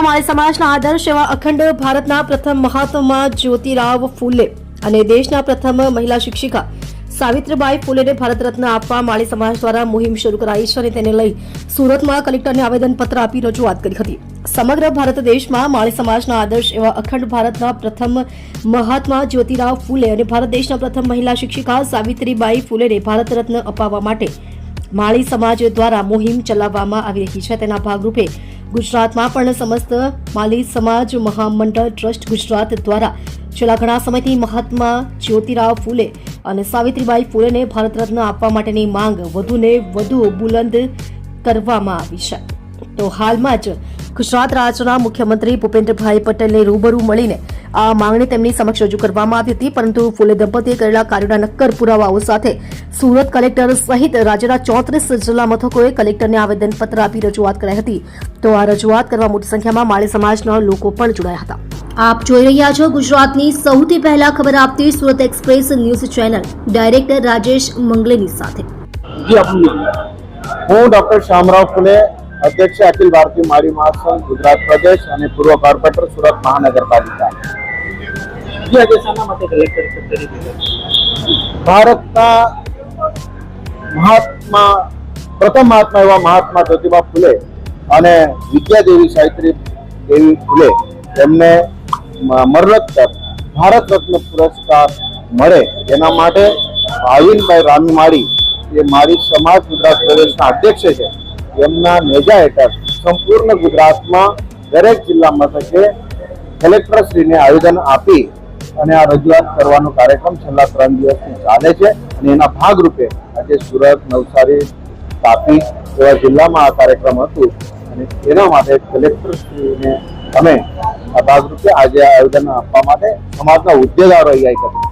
માળી સમાજના આદર્શ એવા અખંડ ભારતના પ્રથમ મહાત્મા જ્યોતિરાવ ફૂલે અને દેશના પ્રથમ મહિલા શિક્ષિકા સાવિત્રીબાઈ ફૂલેને ભારત રત્ન આપવા માળી સમાજ દ્વારા મુહિમ શરૂ કરાઈ છે અને તેને લઈ સુરતમાં કલેક્ટરને આવેદનપત્ર આપી રજૂઆત કરી હતી। સમગ્ર ભારત દેશમાં માળી સમાજના આદર્શ એવા અખંડ ભારતના પ્રથમ મહાત્મા જ્યોતિરાવ ફૂલે અને ભારત દેશના પ્રથમ મહિલા શિક્ષિકા સાવિત્રીબાઈ ફૂલેને ભારત રત્ન અપાવવા માટે માળી સમાજ દ્વારા મુહિમ ચલાવવામાં આવી રહી છે। તેના ભાગરૂપે ગુજરાતમાં પણ સમસ્ત માળી સમાજ મહામંડળ ટ્રસ્ટ ગુજરાત દ્વારા છેલ્લા ઘણા સમયથી મહાત્મા જ્યોતિરાવ ફૂલે અને સાવિત્રીબાઈ ફૂલેને ભારત રત્ન આપવા માટેની માંગ વધુને વધુ બુલંદ કરવામાં આવી છે। તો હાલમાં જ ગુજરાત રાજ્યના મુખ્યમંત્રી ભૂપેન્દ્રભાઈ પટેલને રૂબરૂ મળીને આ માંગણી તેમની સમક્ષ રજૂ કરવામાં આવી હતી, પરંતુ ફૂલે દંપતીએ કરેલા કાર્યોના નક્કર પુરાવાઓ સાથે સુરત કલેક્ટર સહિત રાજ્યના 34 જિલ્લા મથકોએ કલેક્ટરને આવેદનપત્ર આપી રજૂઆત કરાઈ હતી। તો આ રજૂઆત કરવા મોટી સંખ્યામાં માળી સમાજના લોકો પણ જોડાયા હતા। આપ જોઈ રહ્યા છો ગુજરાતની સૌથી પહેલા ખબર આપતી Surat express news channel director Rajesh Manglani સાથે। હું ડોક્ટર શામરાવ ફૂલે, અધ્યક્ષ અખિલ ભારતીય માળી મહાસંઘ ગુજરાત પ્રદેશ અને પૂર્વ કોર્પોરેટર સુરત મહાનગરપાલિકા। ભારતના પ્રથમ મહાત્મા એવા મહાત્મા જ્યોતિબા ફૂલે અને વિદ્યાદેવી સાવિત્રી દેવી ફૂલે તેમને મરણોત્તર ભારત રત્ન પુરસ્કાર મળે તેના માટે ભાવિનભાઈ રામી માળી એ માળી સમાજ ગુજરાત પ્રદેશના અધ્યક્ષ છે। એમના નેજા હેઠળ સંપૂર્ણ ગુજરાતમાં દરેક જિલ્લા મથકે કલેક્ટરશ્રીને આવેદન આપી અને આ રજૂઆત કરવાનો કાર્યક્રમ છેલ્લા 3 દિવસથી ચાલે છે અને એના ભાગરૂપે આજે સુરત, નવસારી, તાપી એવા જિલ્લામાં આ કાર્યક્રમ હતું અને એના માટે કલેક્ટરશ્રીને અમે આ ભાગરૂપે આજે આવેદન આપવા માટે સમાજના હોદ્દેદારો અહીંયા એકત્રિત